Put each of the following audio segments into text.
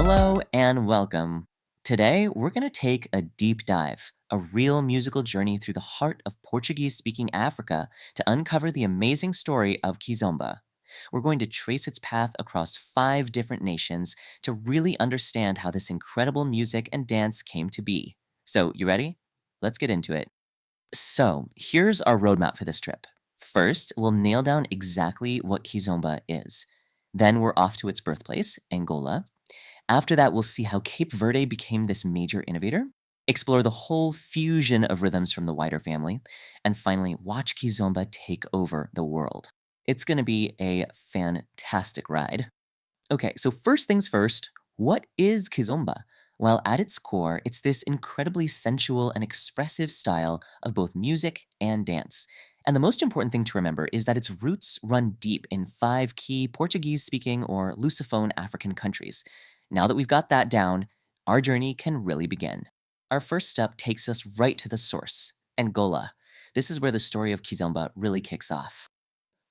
Hello and welcome. Today, we're going to take a deep dive, a real musical journey through the heart of Portuguese-speaking Africa to uncover the amazing story of Kizomba. We're going to trace its path across 5 different nations to really understand how this incredible music and dance came to be. So, you ready? Let's get into it. So, here's our roadmap for this trip. First, we'll nail down exactly what Kizomba is. Then we're off to its birthplace, Angola. After that, we'll see how Cape Verde became this major innovator, explore the whole fusion of rhythms from the wider family, and finally, watch Kizomba take over the world. It's going to be a fantastic ride. Okay, so first things first, what is Kizomba? Well, at its core, it's this incredibly sensual and expressive style of both music and dance. And the most important thing to remember is that its roots run deep in 5 key Portuguese-speaking or Lusophone African countries. Now that we've got that down, our journey can really begin. Our first step takes us right to the source, Angola. This is where the story of Kizomba really kicks off.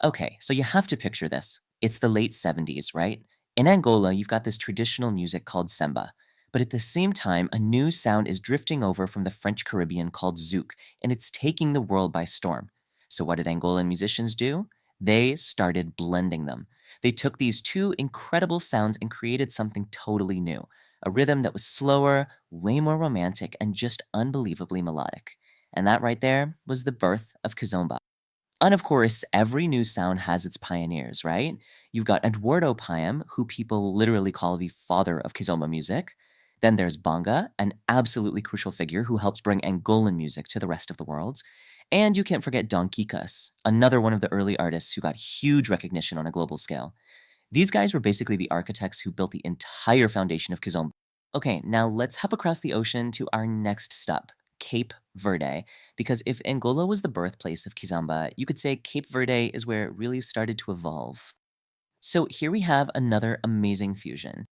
Okay, so you have to picture this. It's the late 70s, right? In Angola, you've got this traditional music called samba. But at the same time, a new sound is drifting over from the French Caribbean called Zouk, and it's taking the world by storm. So what did Angolan musicians do? They started blending them. They took these two incredible sounds and created something totally new, a rhythm that was slower, way more romantic, and just unbelievably melodic. And that right there was the birth of Kizomba. And of course, every new sound has its pioneers, right? You've got Eduardo Paim, who people literally call the father of Kizomba music. Then there's Banga, an absolutely crucial figure who helps bring Angolan music to the rest of the world. And you can't forget Don Kikas, another one of the early artists who got huge recognition on a global scale. These guys were basically the architects who built the entire foundation of Kizomba. Okay, now let's hop across the ocean to our next stop, Cape Verde, because if Angola was the birthplace of Kizomba, you could say Cape Verde is where it really started to evolve. So here we have another amazing fusion.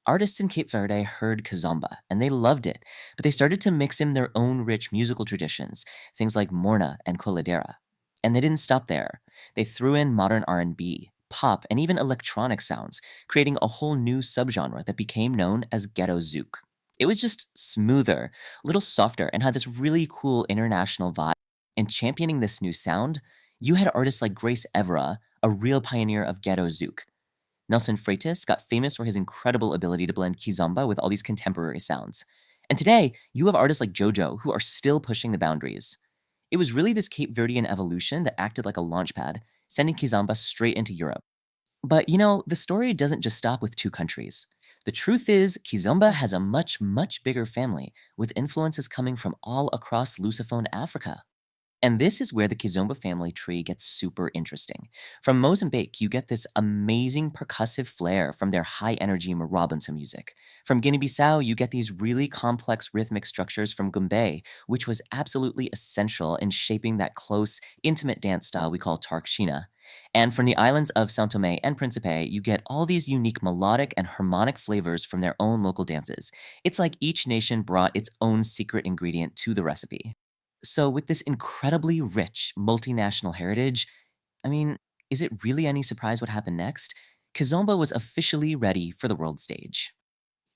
Artists in Cape Verde heard Kizomba, and they loved it, but they started to mix in their own rich musical traditions, things like morna and coladera. And they didn't stop there. They threw in modern R&B, pop, and even electronic sounds, creating a whole new subgenre that became known as Ghetto Zouk. It was just smoother, a little softer, and had this really cool international vibe. And championing this new sound, you had artists like Grace Evra, a real pioneer of Ghetto Zouk. Nelson Freitas got famous for his incredible ability to blend kizomba with all these contemporary sounds. And today, you have artists like JoJo who are still pushing the boundaries. It was really this Cape Verdean evolution that acted like a launchpad, sending kizomba straight into Europe. But the story doesn't just stop with 2 countries. The truth is, Kizomba has a much, much bigger family, with influences coming from all across Lusophone Africa. And this is where the Kizomba family tree gets super interesting. From Mozambique, you get this amazing percussive flair from their high-energy Marrabenta music. From Guinea-Bissau, you get these really complex rhythmic structures from Gumbé, which was absolutely essential in shaping that close, intimate dance style we call Tarkshina. And from the islands of São Tomé and Príncipe, you get all these unique melodic and harmonic flavors from their own local dances. It's like each nation brought its own secret ingredient to the recipe. So, with this incredibly rich multinational heritage, I mean, is it really any surprise what happened next? Kizomba was officially ready for the world stage.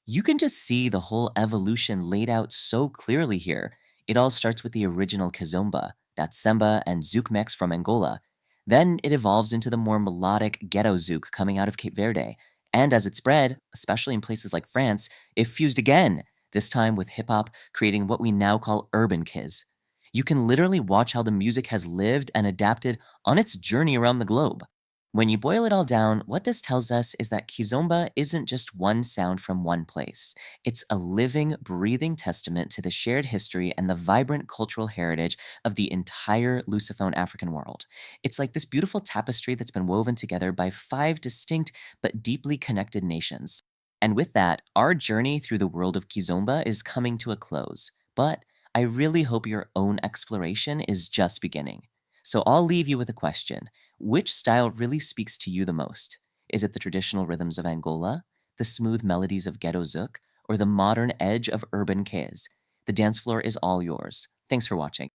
You can just see the whole evolution laid out so clearly here. It all starts with the original Kizomba, that Semba and Zouk mix from Angola. Then it evolves into the more melodic Ghetto Zouk coming out of Cape Verde. And as it spread, especially in places like France, it fused again, this time with hip hop, creating what we now call Urban Kiz. You can literally watch how the music has lived and adapted on its journey around the globe. When you boil it all down, what this tells us is that Kizomba isn't just one sound from one place. It's a living, breathing testament to the shared history and the vibrant cultural heritage of the entire Lusophone African world. It's like this beautiful tapestry that's been woven together by 5 distinct but deeply connected nations. And with that, our journey through the world of Kizomba is coming to a close. But I really hope your own exploration is just beginning. So I'll leave you with a question. Which style really speaks to you the most? Is it the traditional rhythms of Angola, the smooth melodies of Ghetto Zouk, or the modern edge of Urban Kiz? The dance floor is all yours. Thanks for watching.